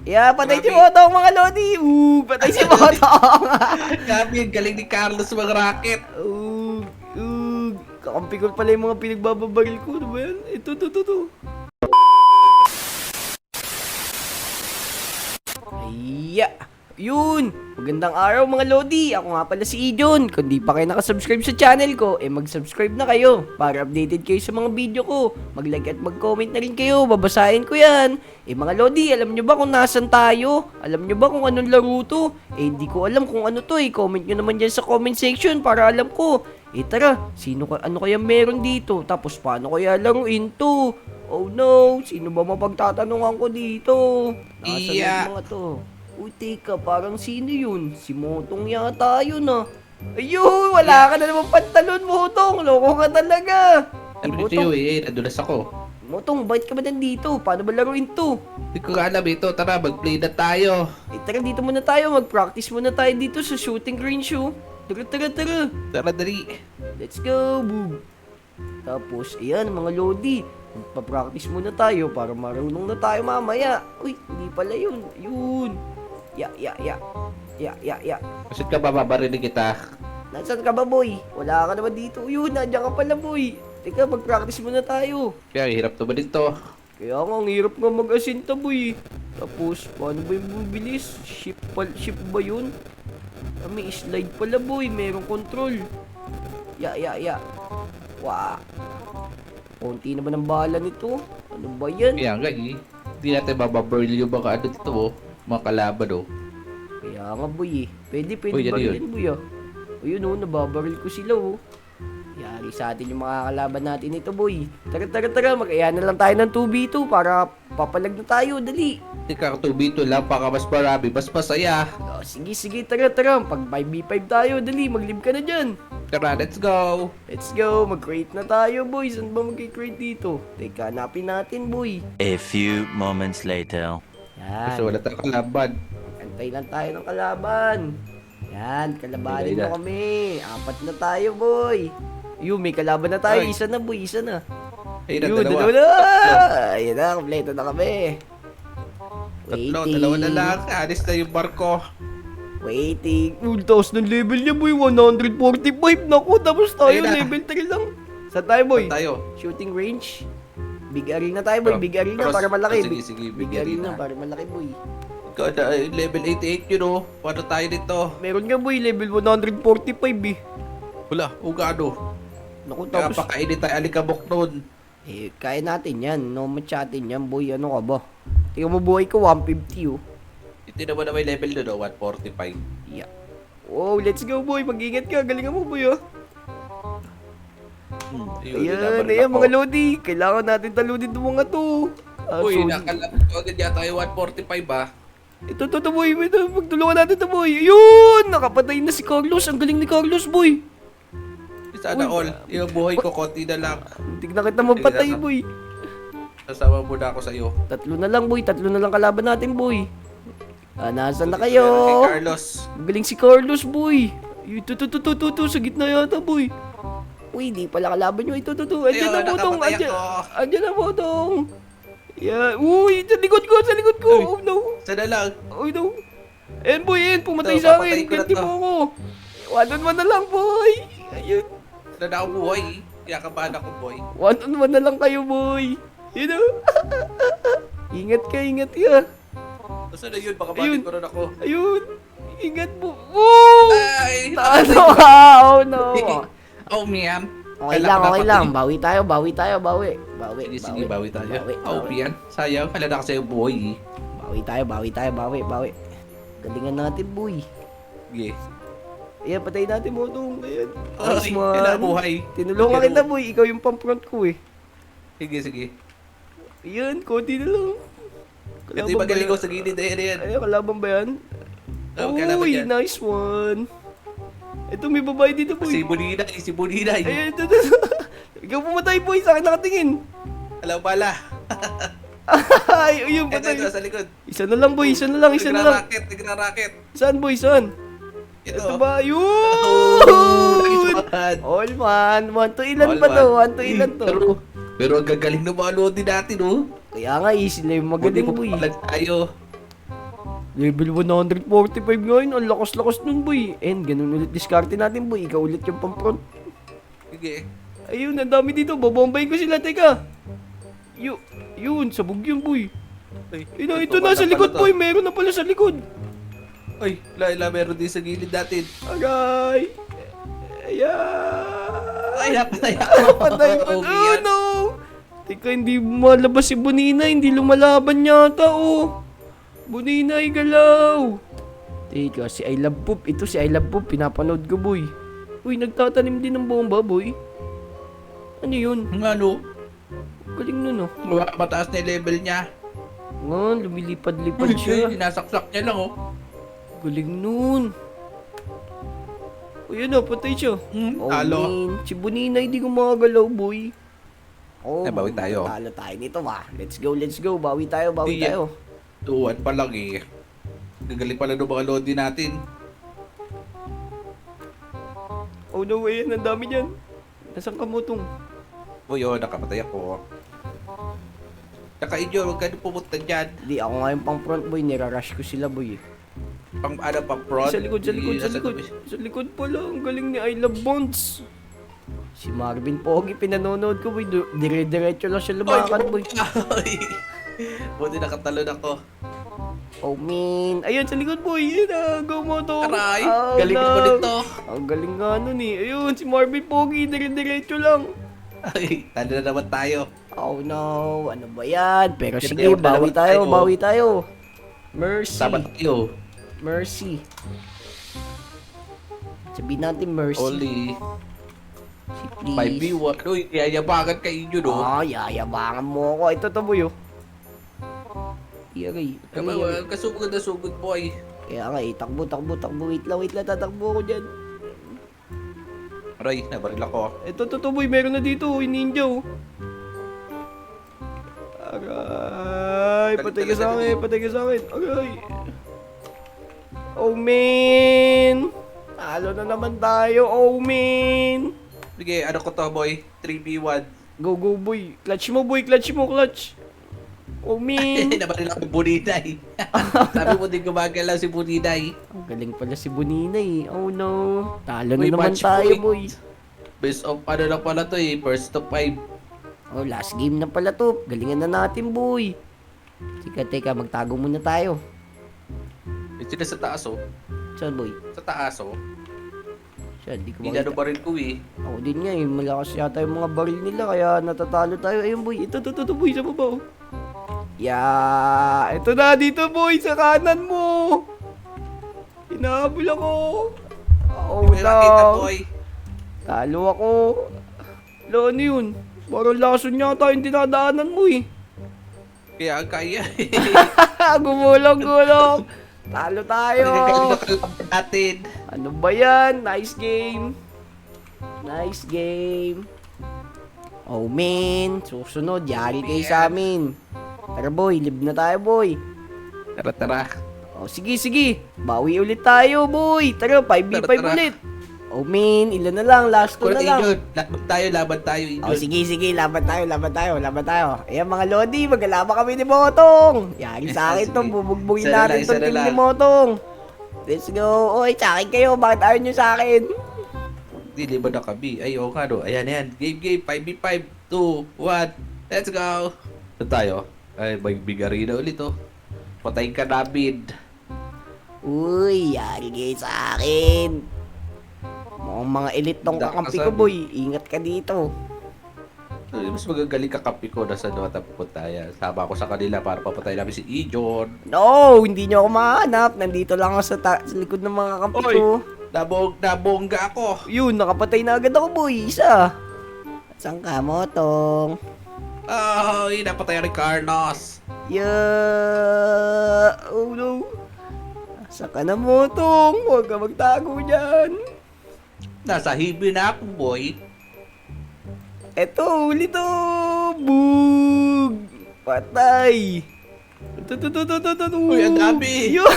Yeah, patay si Grabe. Motong mga Lodi. Patay si Motong. Grabe, ang galing ni Carlos mag-rocket. Kakampi ko pala yung mga pinagbababaril ko. Ano ba yan? Ito. Iya. Yun! Magandang araw mga Lodi! Ako nga pala si Ijon. Kung di pa kayo nakasubscribe sa channel ko, mag-subscribe na kayo para updated kayo sa mga video ko. Mag-like at mag-comment na rin kayo, babasahin ko yan. Mga Lodi, alam nyo ba kung nasan tayo? Alam nyo ba kung anong laro to? Di ko alam kung ano to Comment nyo naman dyan sa comment section para alam ko. Tara, ano kaya meron dito? Tapos paano kaya laruin to? Oh no, sino ba mapagtatanungan ko dito? Nasaan Iya. yung mga to? Uy, teka, parang sino yun? Si Motong yata yun ah. Ayun, wala ka na naman pantalon, Motong. Loko ka talaga. Ano dito yun nadulas ako. Motong, bakit ka ba nandito? Paano ba laruin to? Hindi ko alam ito, tara mag-play na tayo. Tara, dito muna tayo. Mag-practice muna tayo dito sa shooting range, oh. Tara. Tara dali. Let's go, boo. Tapos, ayan, mga Lodi. Magpa-practice muna tayo para marunong na tayo mamaya. Uy, hindi pala yun. Yun. Ya. Bakit ka bababarinig kita? Nasaan ka ba, boy? Wala ka naman dito. Yun, nandiyan ka pala, boy. Teka, mag-practice muna tayo. Kaya hirap to ba dito? Kaya nga, ang hirap nga mag-asinta, boy. Tapos, paano ba yung bubilis? Ship ba yun? May slide pala, boy. Merong control. Ya. Wah. Konti na ba ng bala nito? Ano ba yan? Kaya nga hindi natin bababaril yung mga ano dito mga kalaban Kaya nga, boy Pwede Uy, yan barilin, boy Ayun nababaril ko sila Yari sa atin yung mga kalaban natin ito, boy. Tara, mag-aya na lang tayo ng 2v2 para papalag na tayo, dali. Hindi ka 2v2 lang, baka mas marami, mas masaya. Sige, tara. Pag 5v5 tayo, dali, mag-live ka na dyan. Tara, let's go. Let's go, mag-create na tayo, boy. Saan ba mag-create dito? Teka, hanapin natin, boy. A few moments later. Kasi Yan, wala tayong kalaban. antay lang tayo ng kalaban. Yan, kalabanin Hindi mo na. kami. 4 na tayo, boy. Yun, may kalaban na tayo. Ay. Isa na, boy. Isa na. Ayun na, Yun, dalawa. na. Ayun na, kompleto na kami. Dalawa na lang. Alis na yung barko. Waiting. Taos ng level niya, boy. 145. Naku, tapos tayo. Ayun na. Level 3 lang. Saan tayo, boy? Saan tayo? Shooting range. Big arena tayo, boy. Big arena Pero- para malaki. sige, Big arena para malaki, boy. Ikaw na, level 88 yun Paano tayo dito? Meron nga, boy. Level 145 Wala, gaano. Naku, Kaya tapos... pakainit tayo alikabok nun. Kaya natin yan. No matchatin yan, boy. Ano ka ba? Tingnan mo, buhay ko. 150, Hindi naman na may level doon 145. Yeah. Oh, let's go, boy. Mag-ingat ka. Galingan mo, boy, Ayan, mga Lodi. Kailangan natin talunin itong mga to. Uy, nakalap ko agad yata yung 145 Ito, boy. Magtulungan natin ito, boy. Ayun! Nakapatay na si Carlos. Ang galing ni Carlos, boy. Sana Uy, all. Yung buhay ko, konti na lang. Tignan kita mapatay, Tignan na. boy. Sasama muna ako sa'yo. 3 na lang, boy. 3 na lang kalaban natin, boy. Nasaan na Kay kayo? Carlos. Ang galing si Carlos, boy. Ito, sa gitna yata, boy. Uy, di pala kalaban nyo. Ito. Andiyan na, Motong. nakapatay Andiyan. ako. Andiyan na, Motong. Yeah. Uy, sa likod ko. Uy. Oh, no. Sana lang. Oh, no. Boy, pumatay Ito, sa papatayin akin. ko na Ganti to. mo ako. One-on-one na lang, boy. Ayun. Sana na ako buhay. Kaya kabahan ako, boy. One-on-one na lang kayo, boy. You know? Ingat ka. Sana yun, baka Ayun. bakit ko rin ako. Ayun. Ingat po. Woo! Ay! Ano ka? Oh, no. Oh, man. Okay lang. Bawi tayo. Sige, bawi tayo. Oh, man. Sayang, pala na kasi yung buhay. Bawi tayo. Galingan natin, boy. Sige. Ayan, patayin natin mo itong. Ayan. Ay, kailangan buhay. Tinulungan Sige, kita, boy. Ikaw yung pampront ko, Sige. Ayan, konti na lang. Ito yung magaling ko sa gilid. Ayan. Ayan, kalaban ba yan? Oh, kalaban Uy, yan. nice one. Ito, may babae dito, boy. Si Buninay. Ayan, ito. Ikaw pumatay, boy. Sa akin nakatingin. Alam pala. Ay, ayun, Ito, patay. sa likod. Isa na lang, boy. Isa na lang. Nagra-rocket. Saan, boy? Saan? Ito. Ito ba? Oh, Yun! nice one. All man. 1 to ilan All pa to? man. 1 to ilan to? Pero ang gagaling ng mga lodi natin, Kaya nga, easy lang yung magaling, Buti boy. mo palag tayo. Level 145 ngayon. Ang lakas-lakas nun, boy. And ganun ulit diskarte natin, boy. Ikaw ulit yung pang-front. Sige. Ayun, ang dami dito. Babombayin ko sila, teka. Yun, sabog yun, boy. Ay, Ito na sa likod, boy. Meron na pala sa likod. Ay, Laila, meron din sa gilid natin. Aray. Ayan. Ay, napatay ako. Patay pa. Okay Oh, yan. no. Teka, hindi malabas si Bonina. Hindi lumalaban yata, oh. Bonina, galaw. Teka, si I Love Poop. Ito si I Love Poop. Pinapanood ko, boy. Uy, nagtatanim din ng bomba, boy. Ano yun? Ano? Galing nun, oh. Mataas na yung level niya. Nga, lumilipad-lipad siya. Sinasaksak niya lang, oh. Galing nun. Uy, ano, patay siya. Oh, Talo. man. Si Bonina, hindi gumagalaw, boy. Oh, Bawi tayo. Talo tayo nito, ba? Let's go, let's go. Bawi tayo, bawi Sige. tayo. Tuwan pa lang, eh. Gagaling pala ng mga lodi natin. Oh, no way. Ang dami dyan. Nasaan ka mo tong? Uy, oh, nakapatay ako. Tsaka inyo, huwag ka na pumunta dyan. Hindi, ako nga yung pang front, boy. Nirarush ko sila, boy. Pang ano, pang prod. Sa likod, sa likod, sa likod. Sa likod pala. Ang galing ni I Love Bonds. Si Marvin Pogi, pinanonood ko, boy. Dire-diretso lang siya lumakad, boy. Ay, buti nakatalon ako. Oh, man. Ayun, sa likod, boy. Ayun na. Go mo to. Aray, Oh, galing no. mo nito. Ang galing nga nun, eh. Ayun, si Marvin Pogi. Dire-diretso lang. Ay, talo na naman tayo. Oh, no. Ano ba yan? Pero Sige, sige, bawi dalawa tayo, tayo. bawi tayo. Mercy. Sabat tayo. Mercy. Sabihin natin mercy. Only Si please. 5v1. Uy, yayabangan ka inyo, no? Ah, yayabangan mo ako. Ito to, boy, oh. Aray. Kasugod na sugod, boy. Kaya nga, takbo. Wait lang, tatakbo ako dyan. Aray, nabaril ako. Ito, to, boy. Meron na dito, oh. Ninja, oh. Aray. Patay ka sa akin. Aray. Oh, man. Talo na naman tayo. Oh, man. Sige, ano ko to, boy? 3v1. Go, boy. Clutch mo, boy. Clutch. Oh, man. Nabaril ako yung Buninay. Sabi mo din gumagalaw si Buninay. Ang galing pala si Bonina, eh. Oh, no. Talo na Uy, naman match tayo, point. boy. Best of ano lang pala to eh, first to 5. Oh, last game na pala to. Galingan na natin, boy. Teka, magtago muna tayo. Sila sa taas oh. Saan, boy? Sa taas oh. Saan? Di ko Hindi na makita. baril ko eh. Ako din nga, eh. Malakas yata yung mga baril nila, kaya natatalo tayo. Ayun, boy. Ito, boy. Sa baba, oh. Yeah! Ito na, dito, boy. Sa kanan mo. Hinahabol ako. Oh, Hindi ko nakita no. boy. Talo ako. Lo, ano yun? Parang lason yata yung dinadaanan mo, eh. Kaya ang kaya eh. Gumulong. Talo tayo. Nagkakalaban natin. Ano ba yan? Nice game. Oh, man. Susunod. Yari kayo sa amin. Tara, boy. Live na tayo, boy. Tara. Oh, sige. Bawi ulit tayo, boy. Tara, 5v5 Tara. ulit. Oh, man. Ilan na lang? Last two Kulit na lang. Idol. Laban tayo Idol. Oh, sige. Laban tayo. Ayan, mga Lodi. Maglaba kami ni Motong. Yari sa akin to. Sige. Bubugbugin Isa na natin lang, tong isa na team ni lang. Motong. Let's go. Oy, sa akin kayo. Bakit ayaw nyo sa akin? Hindi, liban na kami. Ay, oo nga no. Ayan. Game. 5v5. 2, 1. Let's go. Ito tayo. Ay, may big arena ulit oh. Patayin ka namin. Uy, yari kayo sa akin. Mukhang mga elite tong Dak kakampi ka ko, sabi. boy. Ingat ka dito. Ay, mas magagaling kakampi ko na sa Dota pupunta. Sama ako sa kanila para papatay namin si Ijon. No, hindi nyo ako mahanap. Nandito lang ako sa likod ng mga kakampi Oy. ko. Nabongga ako. Yun, nakapatay na agad ako, boy. Isa. Saan ka, Motong? Ay, napatay ni Carlos. Yeah. Oh, no. Saan ka na, Motong? Huwag ka magtago dyan. Nasa hibi na ako, boy. Eto, huli to! Bug! Patay! Ito. Uy, ang dami! Yun!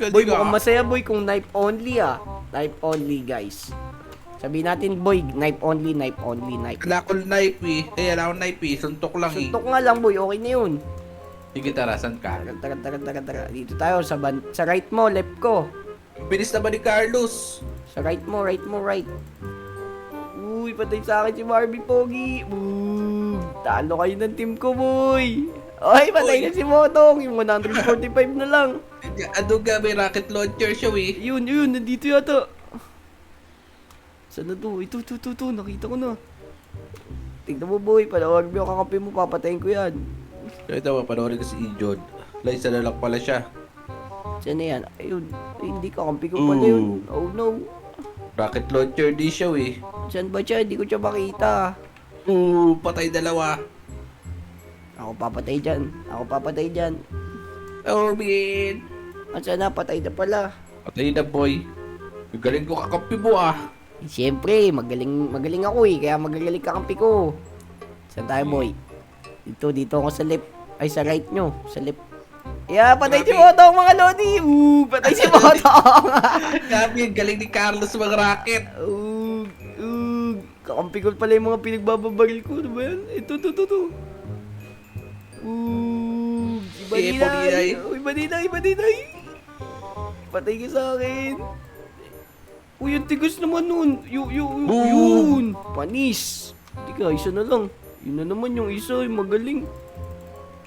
Boy, Galing mukhang ah. masaya, boy, kung knife only, ah. Knife only, guys. Sabihin natin, boy, knife only. Wala akong knife eh. Kaya wala akong knife eh. Suntok lang eh. Suntok nga lang, boy. Okay na yun. Sige, tara, saan ka? Tara. Dito tayo, sa right mo, left ko. Bilis naman ni Carlos. Sa right mo. Uy, patay sa akin si Barbie Pogi. Talo kayo ng team ko, boy. Ay, patay Uy. na si Motong. Yung 145 na lang. Ano nga, may rocket launcher siya eh. Yun, nandito yata. Saan na to? Ito, nakita ko na. Tignan mo, boy, panawag mo yung kakampi mo, papatayin ko yan. Ito, mapanoorin ko si Ijon. Liza na lang pala siya. Saan na yan? Ayun, ay, hindi kakampi ko pala yun. Oh no. Rocket launcher di siya eh. Saan ba siya? Hindi ko siya makita. Patay dalawa. Ako papatay dyan. Orbin! Saan na? Patay na pala. Patay na, boy. Galing ko kakampi mo ah. Eh, siyempre, magaling ako eh. Kaya magagaling kakampi ko. Saan tayo, boy? Dito ako sa left. Ay, sa right nyo. Sa left. Yeah, patay si Grabe. Motong, mga lodi. Patay si Motong. Grabe, ang galing ni Carlos mag-rocket. Kakampi ko pala yung mga pinagbababaril ko. Ano ba yan? Ito. Si Baninay. Uy, Baninay. Patay ka sa akin. Uy, yung tigas naman nun. Yun. Panis. Hindi ka, isa na lang. Yun na naman yung isa, yung magaling.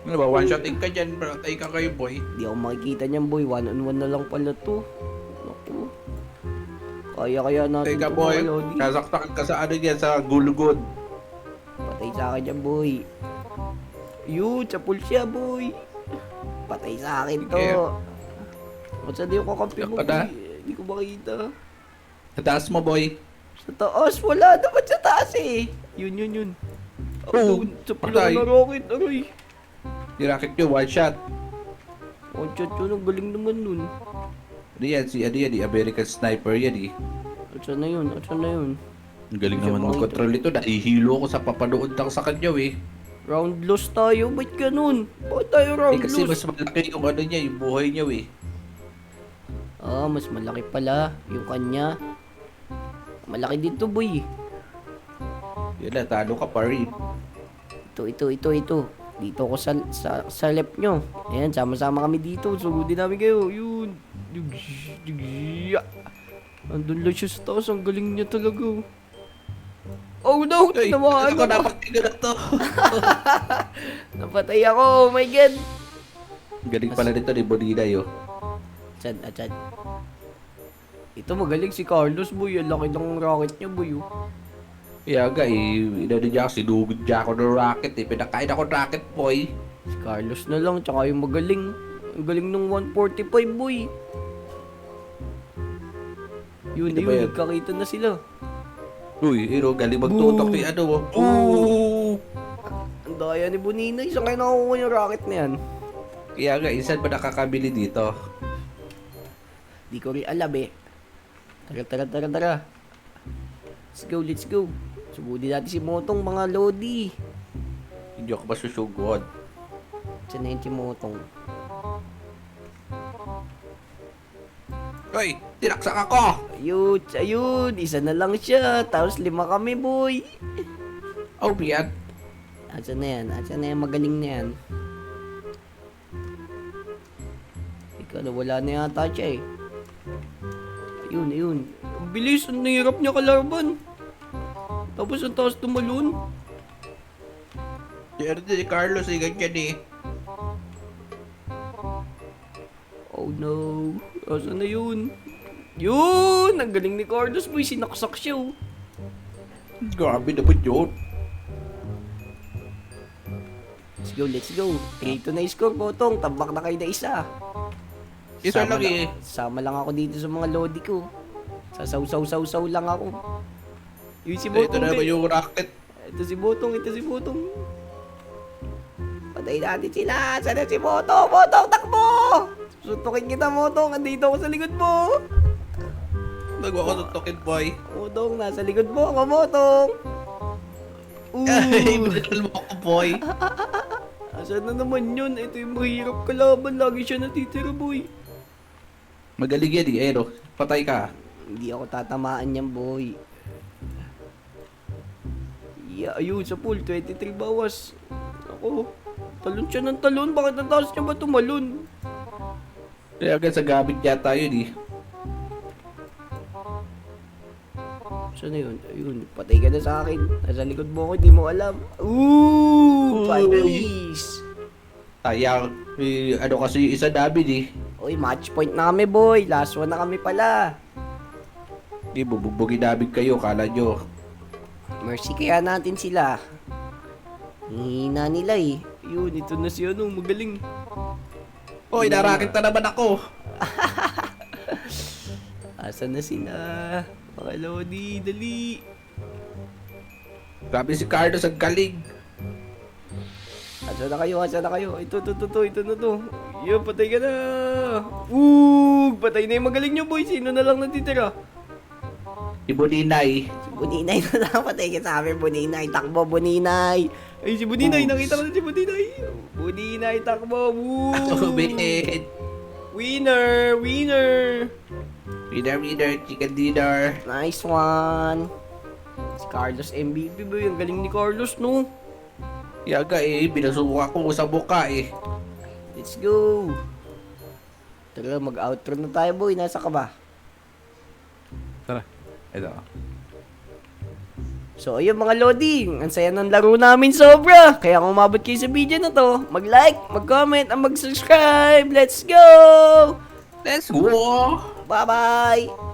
Ano ba, one-shotting ka dyan. Patay ka kayo, boy. Hindi ako makikita niyan, boy. 1-on-1 na lang pala to. Naku. Kaya natin Patay ka, to, boy. mga lodi. Kasaktakan ka sa ano yan, sa gulugod. Patay sa akin dyan, boy. Yun, sapul siya, boy. Patay sa akin to. Yeah. Saan yung kakampi mo, Yak ka na. boy? Hindi ko makita. Sa taas mo, boy. Sa taas, wala. Dapat sa taas eh. Yun. Oh, Sapul patay. na rocket, aray. Ni-rocket nyo, one shot. Oh, chat yun, ang galing naman nun. Ano yan, American Sniper yan eh. Saan na yun? Ang galing Siya naman mga mag-control ito. Nahihilo ko sa papanood lang sa kanya eh. Round loss tayo, ba't ganun? Bakit tayo round Kasi loss? mas malaki yung ano niya, yung buhay niya eh. Ah, mas malaki pala yung kanya. Malaki dito, boy. Yan na, talo ka pa rin. Ito. Dito ako sa left nyo. Ayan, sama-sama kami dito. Sugudin namin kayo. Yun. Andun lang siya sa taas. Ang galing niya talaga. Oh no! Ay, Tinamaan ako ako. napaktiga na to. Napatay ako. Oh my God. Ang galing pala nito ni Bonina yo. Chad. Ito magaling si Carlos, boy. Ang laki ng rocket niya, boy. Oh. Kaya nga eh, inano niya ako, sinugod niya ako ng rocket eh. Pinakain ako ng rocket, boy. Si Carlos na lang. Tsaka yung magaling. Ang galing ng 145, boy. Yun, Ito ba yan? nagkakita na sila. Uy, galing magtutok ni ano. Ang daya ni Boninay. Saan kayo nakukuha yung rocket na yan? Kaya nga, saan ba nakakabili dito? Di ko rin alam eh. Tara. Let's go. Subudi natin si Motong, mga lodi. Hindi ako masusugod. Saan na yun si Motong? Hoy, tinaksak ako! Ayun. Isa na lang siya. Tapos 5 kami, boy. Oh, yan. Asan na yan? Magaling na yan. Ikaw, wala na yata siya eh. Ayun. Ang bilis, ang nahirap niya kalaban. Tapos ang taas tumalon. Si Carlos eh, ganyan eh. Oh no. Asan na yun? Yun! Ang galing ni Carlos, boy. Sinaksak siya oh. Grabe naman yun. Let's go. 3-2 na score, Botong. Tabak na kayo na isa. Isa lang eh. Sama lang ako dito sa mga lodi ko. Sasaw lang ako. Yun si Ito Botong. na naman yung rocket. Ito si Botong. Patay natin sila. Sana si Botong. Botong, takbo! Sutukin kita, Botong. Andito ako sa likod mo. Nagawa ko tutukin, boy. Botong, nasa likod mo ako, Botong. Ay, binal mo ako, boy. Asan na naman yun? Ito yung mahirap kalaban. Lagi siya natitira, boy. Magaling yan eh. Ayun, patay ka. Hindi ako tatamaan yan, boy. Yeah, ayun, sa pool. 23 bawas. Ako. Talon siya ng talon. Bakit ang taas niya ba tumalon? Kaya agad sa gamit yata yun eh. Saan na yun? Ayun, patay ka na sa akin. Nasa likod mo ako, hindi mo alam. Ooh! Finalist! Sayang. Eh, ano kasi yung isa namin eh. Uy, match point na kami, boy. Last one na kami pala. Hindi, bubugbugin namin kayo. Kala nyo. Mercy kaya natin sila. Hihina nila eh. Yun, ito na si ano, magaling. Hoy, narakit na naman ako. Asan na sila? Mga Lodi, dali. Grabe si Carlos, ang galing. Asan na kayo? Asan na kayo? Ito na to. Yun, patay ka na. Patay na yung magaling nyo, boy. Sino na lang natitira? Si Buninay. Si Buninay na lang. Patay ka sa amin, Buninay. Takbo, Buninay. Ay, si Buninay. Nakita ko na si Buninay. Buninay, takbo. Woo! Bit. Winner! Winner, chicken dinner. Nice one. Si Carlos MVP, boy. Ang galing ni Carlos, no? Yaga eh, binasuka ko sa buka eh. Let's go. Tara, mag-outro na tayo, boy. Nasa ka ba? Tara, ito. So, ayun mga Lodi, ang saya ng laro namin sobra. Kaya kung umabot kayo sa video na to, mag-like, mag-comment, at mag-subscribe. Let's go! Let's go! Bye-bye!